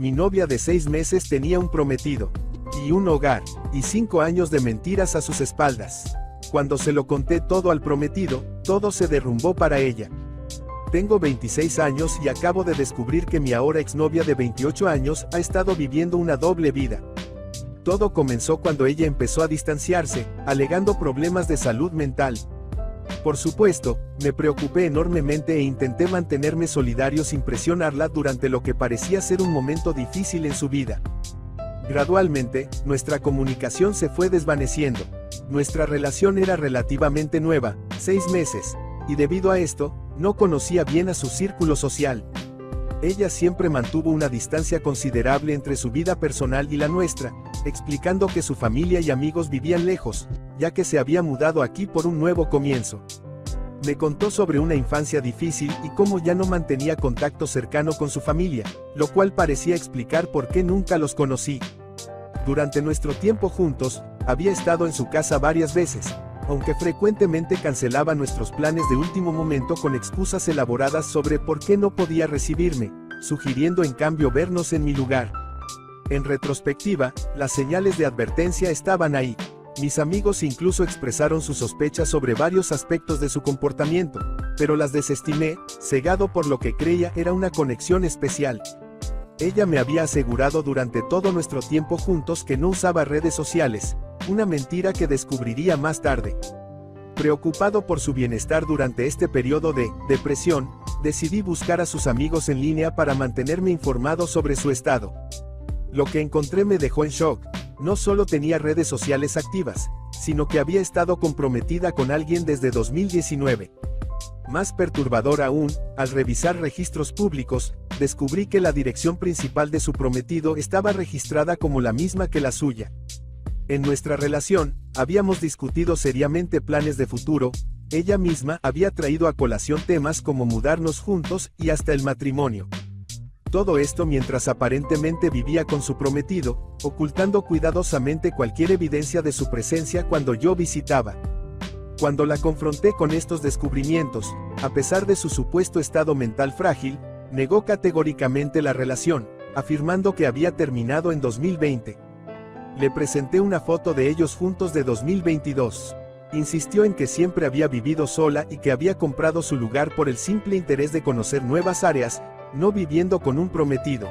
Mi novia de 6 meses tenía un prometido, y un hogar, y 5 años de mentiras a sus espaldas. Cuando se lo conté todo al prometido, todo se derrumbó para ella. Tengo 26 años y acabo de descubrir que mi ahora exnovia de 28 años ha estado viviendo una doble vida. Todo comenzó cuando ella empezó a distanciarse, alegando problemas de salud mental. Por supuesto, me preocupé enormemente e intenté mantenerme solidario sin presionarla durante lo que parecía ser un momento difícil en su vida. Gradualmente, nuestra comunicación se fue desvaneciendo. Nuestra relación era relativamente nueva, 6 meses, y debido a esto, no conocía bien a su círculo social. Ella siempre mantuvo una distancia considerable entre su vida personal y la nuestra, explicando que su familia y amigos vivían lejos, ya que se había mudado aquí por un nuevo comienzo. Me contó sobre una infancia difícil y cómo ya no mantenía contacto cercano con su familia, lo cual parecía explicar por qué nunca los conocí. Durante nuestro tiempo juntos, había estado en su casa varias veces, aunque frecuentemente cancelaba nuestros planes de último momento con excusas elaboradas sobre por qué no podía recibirme, sugiriendo en cambio vernos en mi lugar. En retrospectiva, las señales de advertencia estaban ahí. Mis amigos incluso expresaron sus sospechas sobre varios aspectos de su comportamiento, pero las desestimé, cegado por lo que creía era una conexión especial. Ella me había asegurado durante todo nuestro tiempo juntos que no usaba redes sociales, una mentira que descubriría más tarde. Preocupado por su bienestar durante este periodo de depresión, decidí buscar a sus amigos en línea para mantenerme informado sobre su estado. Lo que encontré me dejó en shock. No solo tenía redes sociales activas, sino que había estado comprometida con alguien desde 2019. Más perturbador aún, al revisar registros públicos, descubrí que la dirección principal de su prometido estaba registrada como la misma que la suya. En nuestra relación, habíamos discutido seriamente planes de futuro, ella misma había traído a colación temas como mudarnos juntos y hasta el matrimonio. Todo esto mientras aparentemente vivía con su prometido, ocultando cuidadosamente cualquier evidencia de su presencia cuando yo visitaba. Cuando la confronté con estos descubrimientos, a pesar de su supuesto estado mental frágil, negó categóricamente la relación, afirmando que había terminado en 2020. Le presenté una foto de ellos juntos de 2022. Insistió en que siempre había vivido sola y que había comprado su lugar por el simple interés de conocer nuevas áreas, no viviendo con un prometido.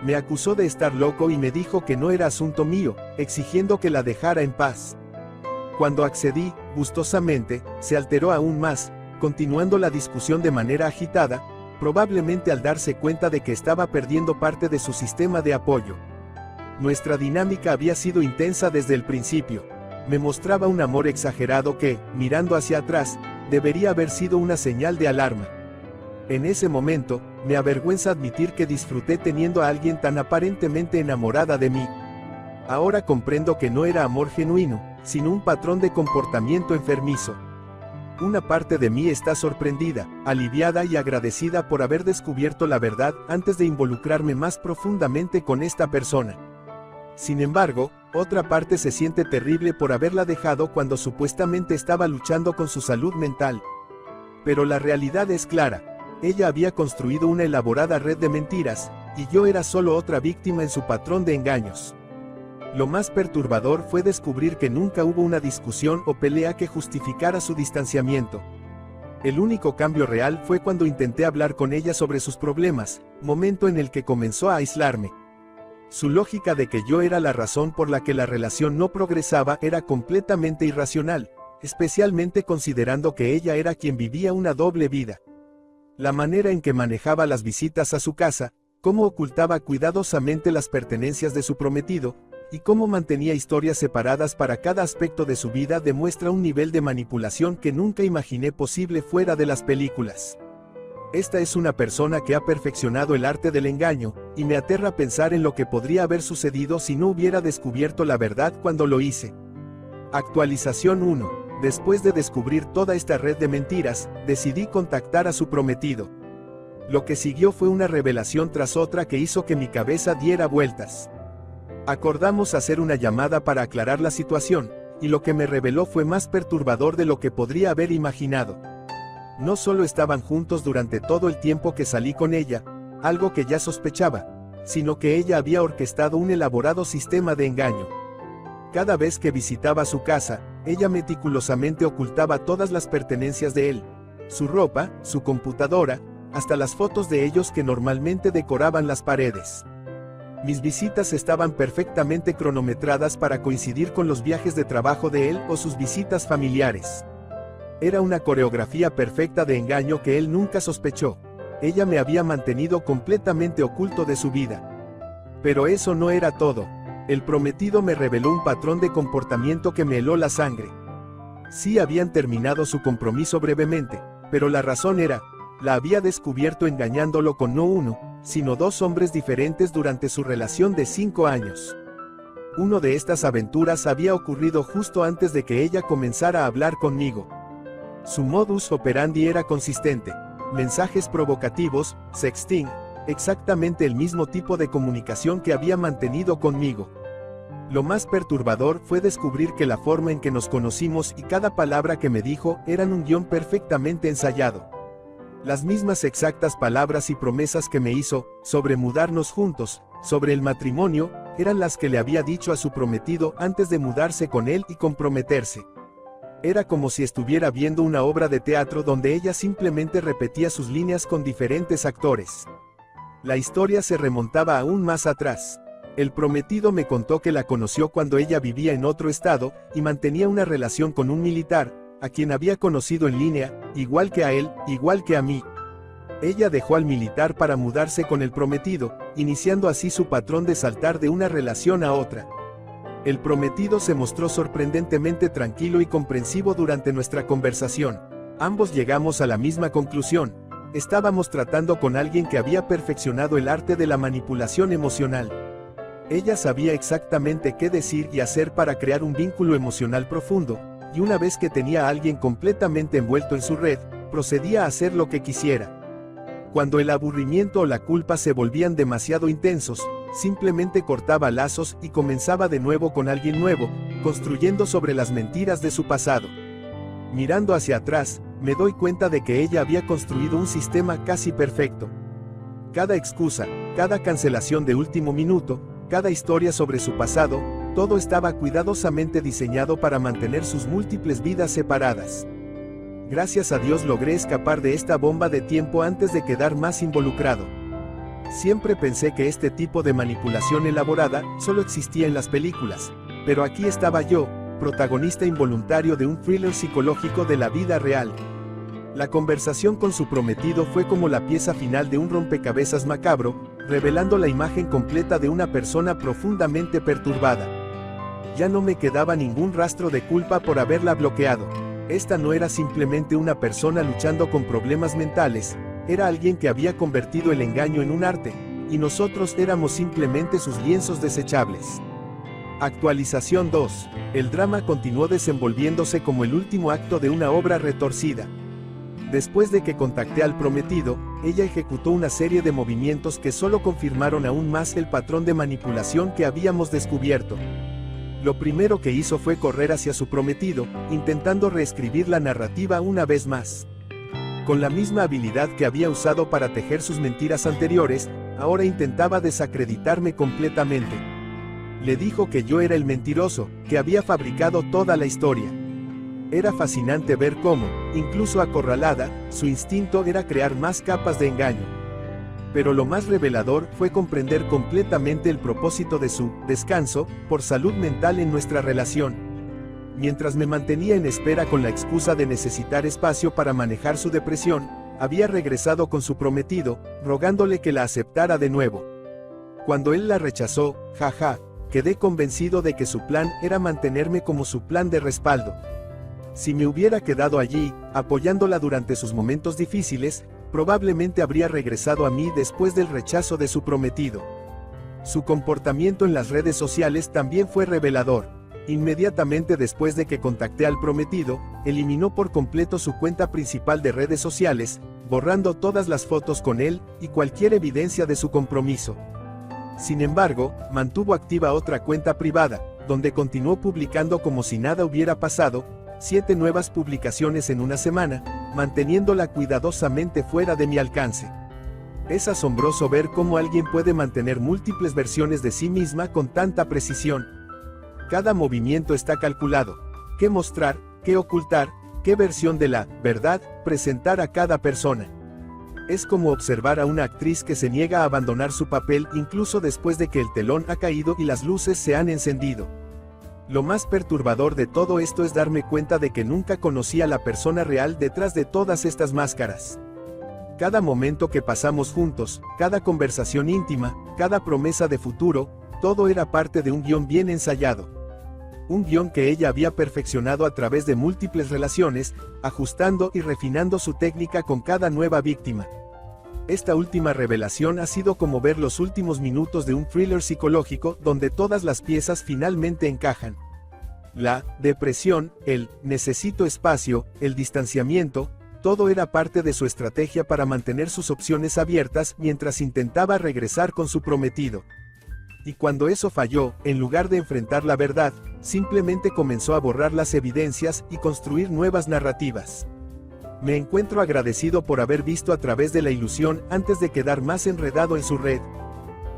Me acusó de estar loco y me dijo que no era asunto mío, exigiendo que la dejara en paz. Cuando accedí, gustosamente, se alteró aún más, continuando la discusión de manera agitada, probablemente al darse cuenta de que estaba perdiendo parte de su sistema de apoyo. Nuestra dinámica había sido intensa desde el principio. Me mostraba un amor exagerado que, mirando hacia atrás, debería haber sido una señal de alarma. En ese momento, me avergüenza admitir que disfruté teniendo a alguien tan aparentemente enamorada de mí. Ahora comprendo que no era amor genuino, sino un patrón de comportamiento enfermizo. Una parte de mí está sorprendida, aliviada y agradecida por haber descubierto la verdad antes de involucrarme más profundamente con esta persona. Sin embargo, otra parte se siente terrible por haberla dejado cuando supuestamente estaba luchando con su salud mental. Pero la realidad es clara. Ella había construido una elaborada red de mentiras, y yo era solo otra víctima en su patrón de engaños. Lo más perturbador fue descubrir que nunca hubo una discusión o pelea que justificara su distanciamiento. El único cambio real fue cuando intenté hablar con ella sobre sus problemas, momento en el que comenzó a aislarme. Su lógica de que yo era la razón por la que la relación no progresaba era completamente irracional, especialmente considerando que ella era quien vivía una doble vida. La manera en que manejaba las visitas a su casa, cómo ocultaba cuidadosamente las pertenencias de su prometido, y cómo mantenía historias separadas para cada aspecto de su vida demuestra un nivel de manipulación que nunca imaginé posible fuera de las películas. Esta es una persona que ha perfeccionado el arte del engaño, y me aterra pensar en lo que podría haber sucedido si no hubiera descubierto la verdad cuando lo hice. Actualización 1. Después de descubrir toda esta red de mentiras, decidí contactar a su prometido. Lo que siguió fue una revelación tras otra que hizo que mi cabeza diera vueltas. Acordamos hacer una llamada para aclarar la situación, y lo que me reveló fue más perturbador de lo que podría haber imaginado. No solo estaban juntos durante todo el tiempo que salí con ella, algo que ya sospechaba, sino que ella había orquestado un elaborado sistema de engaño. Cada vez que visitaba su casa, ella meticulosamente ocultaba todas las pertenencias de él, su ropa, su computadora, hasta las fotos de ellos que normalmente decoraban las paredes. Mis visitas estaban perfectamente cronometradas para coincidir con los viajes de trabajo de él o sus visitas familiares. Era una coreografía perfecta de engaño que él nunca sospechó. Ella me había mantenido completamente oculto de su vida. Pero eso no era todo. El prometido me reveló un patrón de comportamiento que me heló la sangre. Sí habían terminado su compromiso brevemente, pero la razón era, la había descubierto engañándolo con no uno, sino dos hombres diferentes durante su relación de 5 años. Una de estas aventuras había ocurrido justo antes de que ella comenzara a hablar conmigo. Su modus operandi era consistente: mensajes provocativos, sexting, exactamente el mismo tipo de comunicación que había mantenido conmigo. Lo más perturbador fue descubrir que la forma en que nos conocimos y cada palabra que me dijo eran un guión perfectamente ensayado. Las mismas exactas palabras y promesas que me hizo, sobre mudarnos juntos, sobre el matrimonio, eran las que le había dicho a su prometido antes de mudarse con él y comprometerse. Era como si estuviera viendo una obra de teatro donde ella simplemente repetía sus líneas con diferentes actores. La historia se remontaba aún más atrás. El prometido me contó que la conoció cuando ella vivía en otro estado y mantenía una relación con un militar, a quien había conocido en línea, igual que a él, igual que a mí. Ella dejó al militar para mudarse con el prometido, iniciando así su patrón de saltar de una relación a otra. El prometido se mostró sorprendentemente tranquilo y comprensivo durante nuestra conversación. Ambos llegamos a la misma conclusión: estábamos tratando con alguien que había perfeccionado el arte de la manipulación emocional. Ella sabía exactamente qué decir y hacer para crear un vínculo emocional profundo, y una vez que tenía a alguien completamente envuelto en su red, procedía a hacer lo que quisiera. Cuando el aburrimiento o la culpa se volvían demasiado intensos, simplemente cortaba lazos y comenzaba de nuevo con alguien nuevo, construyendo sobre las mentiras de su pasado. Mirando hacia atrás, me doy cuenta de que ella había construido un sistema casi perfecto. Cada excusa, cada cancelación de último minuto, cada historia sobre su pasado, todo estaba cuidadosamente diseñado para mantener sus múltiples vidas separadas. Gracias a Dios logré escapar de esta bomba de tiempo antes de quedar más involucrado. Siempre pensé que este tipo de manipulación elaborada solo existía en las películas, pero aquí estaba yo, protagonista involuntario de un thriller psicológico de la vida real. La conversación con su prometido fue como la pieza final de un rompecabezas macabro, revelando la imagen completa de una persona profundamente perturbada. Ya no me quedaba ningún rastro de culpa por haberla bloqueado. Esta no era simplemente una persona luchando con problemas mentales, era alguien que había convertido el engaño en un arte, y nosotros éramos simplemente sus lienzos desechables. Actualización 2. El drama continuó desenvolviéndose como el último acto de una obra retorcida. Después de que contacté al prometido, ella ejecutó una serie de movimientos que solo confirmaron aún más el patrón de manipulación que habíamos descubierto. Lo primero que hizo fue correr hacia su prometido, intentando reescribir la narrativa una vez más. Con la misma habilidad que había usado para tejer sus mentiras anteriores, ahora intentaba desacreditarme completamente. Le dijo que yo era el mentiroso, que había fabricado toda la historia. Era fascinante ver cómo, incluso acorralada, su instinto era crear más capas de engaño. Pero lo más revelador fue comprender completamente el propósito de su descanso por salud mental en nuestra relación. Mientras me mantenía en espera con la excusa de necesitar espacio para manejar su depresión, había regresado con su prometido, rogándole que la aceptara de nuevo. Cuando él la rechazó, quedé convencido de que su plan era mantenerme como su plan de respaldo. Si me hubiera quedado allí, apoyándola durante sus momentos difíciles, probablemente habría regresado a mí después del rechazo de su prometido. Su comportamiento en las redes sociales también fue revelador. Inmediatamente después de que contacté al prometido, eliminó por completo su cuenta principal de redes sociales, borrando todas las fotos con él y cualquier evidencia de su compromiso. Sin embargo, mantuvo activa otra cuenta privada, donde continuó publicando como si nada hubiera pasado, 7 nuevas publicaciones en una semana, manteniéndola cuidadosamente fuera de mi alcance. Es asombroso ver cómo alguien puede mantener múltiples versiones de sí misma con tanta precisión. Cada movimiento está calculado. Qué mostrar, qué ocultar, qué versión de la verdad presentar a cada persona. Es como observar a una actriz que se niega a abandonar su papel incluso después de que el telón ha caído y las luces se han encendido. Lo más perturbador de todo esto es darme cuenta de que nunca conocí a la persona real detrás de todas estas máscaras. Cada momento que pasamos juntos, cada conversación íntima, cada promesa de futuro, todo era parte de un guión bien ensayado. Un guión que ella había perfeccionado a través de múltiples relaciones, ajustando y refinando su técnica con cada nueva víctima. Esta última revelación ha sido como ver los últimos minutos de un thriller psicológico donde todas las piezas finalmente encajan. La depresión, el necesito espacio, el distanciamiento, todo era parte de su estrategia para mantener sus opciones abiertas mientras intentaba regresar con su prometido. Y cuando eso falló, en lugar de enfrentar la verdad, simplemente comenzó a borrar las evidencias y construir nuevas narrativas. Me encuentro agradecido por haber visto a través de la ilusión antes de quedar más enredado en su red.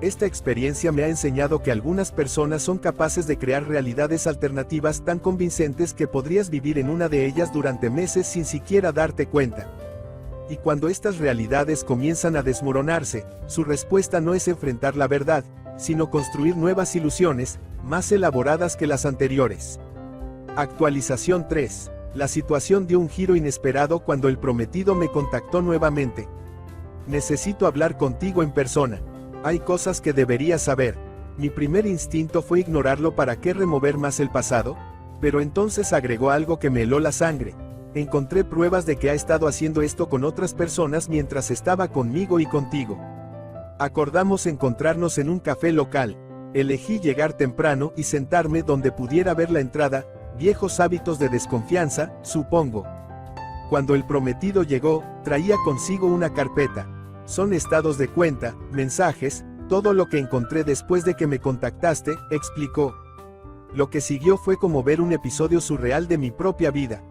Esta experiencia me ha enseñado que algunas personas son capaces de crear realidades alternativas tan convincentes que podrías vivir en una de ellas durante meses sin siquiera darte cuenta. Y cuando estas realidades comienzan a desmoronarse, su respuesta no es enfrentar la verdad, sino construir nuevas ilusiones, más elaboradas que las anteriores. Actualización 3. La situación dio un giro inesperado cuando el prometido me contactó nuevamente. Necesito hablar contigo en persona. Hay cosas que deberías saber. Mi primer instinto fue ignorarlo. ¿Para qué remover más el pasado? Pero entonces agregó algo que me heló la sangre. Encontré pruebas de que ha estado haciendo esto con otras personas mientras estaba conmigo y contigo. Acordamos encontrarnos en un café local. Elegí llegar temprano y sentarme donde pudiera ver la entrada. Viejos hábitos de desconfianza, supongo. Cuando el prometido llegó, traía consigo una carpeta. Son estados de cuenta, mensajes, todo lo que encontré después de que me contactaste, explicó. Lo que siguió fue como ver un episodio surreal de mi propia vida.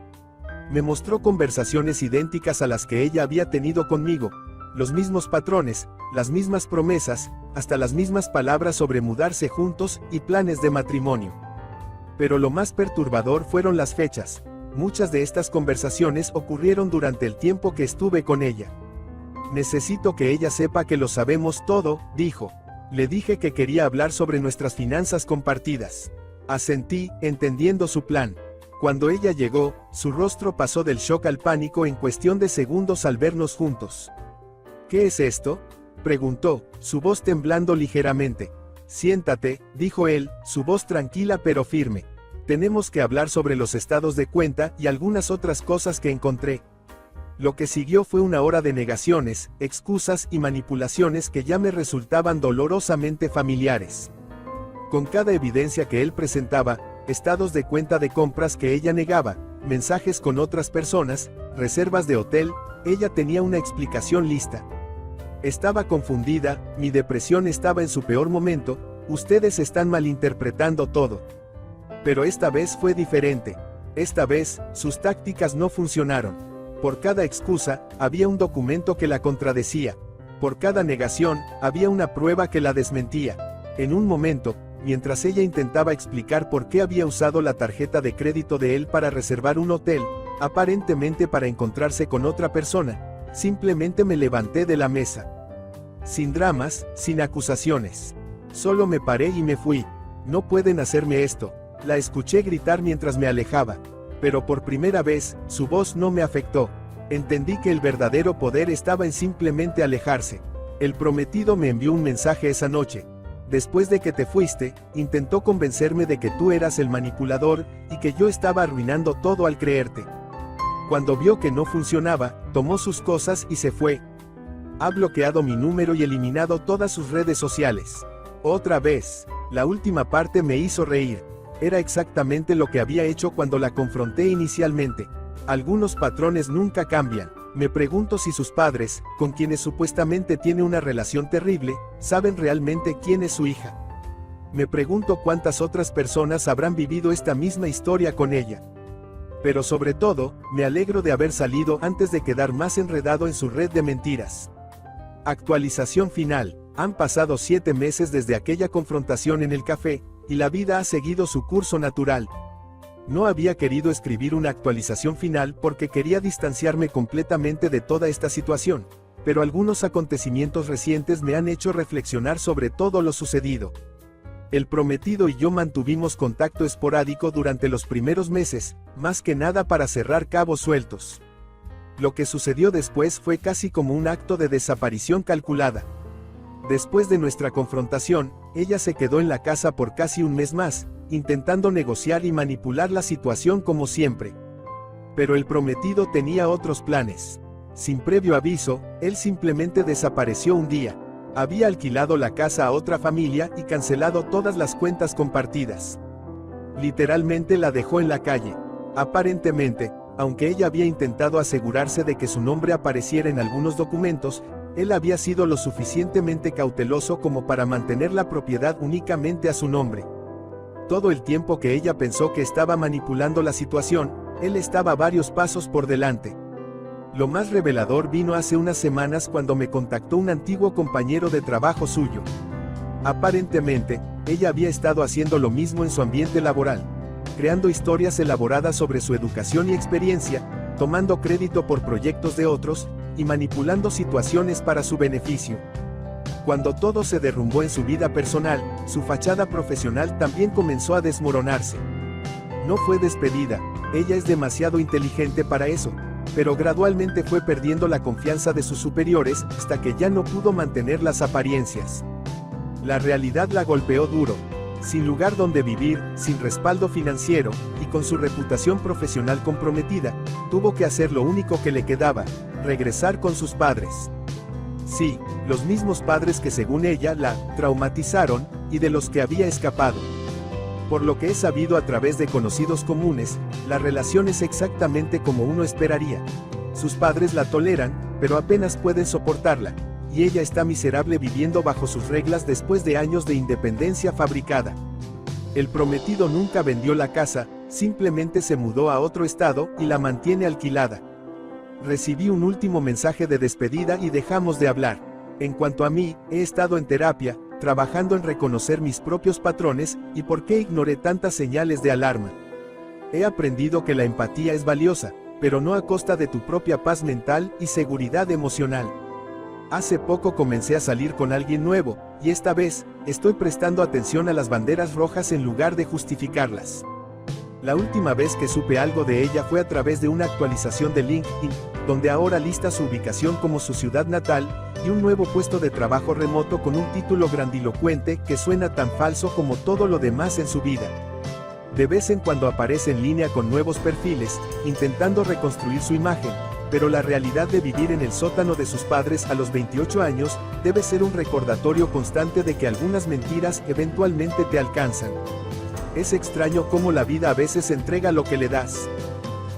Me mostró conversaciones idénticas a las que ella había tenido conmigo, los mismos patrones, las mismas promesas, hasta las mismas palabras sobre mudarse juntos y planes de matrimonio. Pero lo más perturbador fueron las fechas. Muchas de estas conversaciones ocurrieron durante el tiempo que estuve con ella. Necesito que ella sepa que lo sabemos todo, dijo. Le dije que quería hablar sobre nuestras finanzas compartidas. Asentí, entendiendo su plan. Cuando ella llegó, su rostro pasó del shock al pánico en cuestión de segundos al vernos juntos. ¿Qué es esto?, preguntó, su voz temblando ligeramente. Siéntate, dijo él, su voz tranquila pero firme. Tenemos que hablar sobre los estados de cuenta y algunas otras cosas que encontré. Lo que siguió fue una hora de negaciones, excusas y manipulaciones que ya me resultaban dolorosamente familiares. Con cada evidencia que él presentaba, estados de cuenta de compras que ella negaba, mensajes con otras personas, reservas de hotel, ella tenía una explicación lista. Estaba confundida, mi depresión estaba en su peor momento, ustedes están malinterpretando todo. Pero esta vez fue diferente. Esta vez, sus tácticas no funcionaron. Por cada excusa, había un documento que la contradecía. Por cada negación, había una prueba que la desmentía. En un momento, mientras ella intentaba explicar por qué había usado la tarjeta de crédito de él para reservar un hotel, aparentemente para encontrarse con otra persona, simplemente me levanté de la mesa. Sin dramas, sin acusaciones. Solo me paré y me fui. No pueden hacerme esto. La escuché gritar mientras me alejaba. Pero por primera vez, su voz no me afectó. Entendí que el verdadero poder estaba en simplemente alejarse. El prometido me envió un mensaje esa noche. Después de que te fuiste, intentó convencerme de que tú eras el manipulador, y que yo estaba arruinando todo al creerte. Cuando vio que no funcionaba, tomó sus cosas y se fue. Ha bloqueado mi número y eliminado todas sus redes sociales. Otra vez, la última parte me hizo reír. Era exactamente lo que había hecho cuando la confronté inicialmente. Algunos patrones nunca cambian. Me pregunto si sus padres, con quienes supuestamente tiene una relación terrible, saben realmente quién es su hija. Me pregunto cuántas otras personas habrán vivido esta misma historia con ella. Pero sobre todo, me alegro de haber salido antes de quedar más enredado en su red de mentiras. Actualización final. Han pasado 7 meses desde aquella confrontación en el café, y la vida ha seguido su curso natural. No había querido escribir una actualización final porque quería distanciarme completamente de toda esta situación, pero algunos acontecimientos recientes me han hecho reflexionar sobre todo lo sucedido. El prometido y yo mantuvimos contacto esporádico durante los primeros meses, más que nada para cerrar cabos sueltos. Lo que sucedió después fue casi como un acto de desaparición calculada. Después de nuestra confrontación, ella se quedó en la casa por casi un mes más, intentando negociar y manipular la situación como siempre. Pero el prometido tenía otros planes. Sin previo aviso, él simplemente desapareció un día. Había alquilado la casa a otra familia y cancelado todas las cuentas compartidas. Literalmente la dejó en la calle. Aparentemente, aunque ella había intentado asegurarse de que su nombre apareciera en algunos documentos, él había sido lo suficientemente cauteloso como para mantener la propiedad únicamente a su nombre. Todo el tiempo que ella pensó que estaba manipulando la situación, él estaba varios pasos por delante. Lo más revelador vino hace unas semanas cuando me contactó un antiguo compañero de trabajo suyo. Aparentemente, ella había estado haciendo lo mismo en su ambiente laboral, creando historias elaboradas sobre su educación y experiencia, tomando crédito por proyectos de otros, y manipulando situaciones para su beneficio. Cuando todo se derrumbó en su vida personal, su fachada profesional también comenzó a desmoronarse. No fue despedida, ella es demasiado inteligente para eso, pero gradualmente fue perdiendo la confianza de sus superiores hasta que ya no pudo mantener las apariencias. La realidad la golpeó duro. Sin lugar donde vivir, sin respaldo financiero, y con su reputación profesional comprometida, tuvo que hacer lo único que le quedaba, regresar con sus padres. Sí, los mismos padres que según ella la traumatizaron, y de los que había escapado. Por lo que he sabido a través de conocidos comunes, la relación es exactamente como uno esperaría. Sus padres la toleran, pero apenas pueden soportarla, y ella está miserable viviendo bajo sus reglas después de años de independencia fabricada. El prometido nunca vendió la casa, simplemente se mudó a otro estado y la mantiene alquilada. Recibí un último mensaje de despedida y dejamos de hablar. En cuanto a mí, he estado en terapia, trabajando en reconocer mis propios patrones y por qué ignoré tantas señales de alarma. He aprendido que la empatía es valiosa, pero no a costa de tu propia paz mental y seguridad emocional. Hace poco comencé a salir con alguien nuevo, y esta vez, estoy prestando atención a las banderas rojas en lugar de justificarlas. La última vez que supe algo de ella fue a través de una actualización de LinkedIn, donde ahora lista su ubicación como su ciudad natal, y un nuevo puesto de trabajo remoto con un título grandilocuente que suena tan falso como todo lo demás en su vida. De vez en cuando aparece en línea con nuevos perfiles, intentando reconstruir su imagen, pero la realidad de vivir en el sótano de sus padres a los 28 años, debe ser un recordatorio constante de que algunas mentiras eventualmente te alcanzan. Es extraño cómo la vida a veces entrega lo que le das.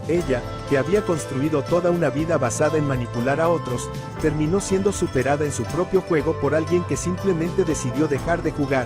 Ella, que había construido toda una vida basada en manipular a otros, terminó siendo superada en su propio juego por alguien que simplemente decidió dejar de jugar.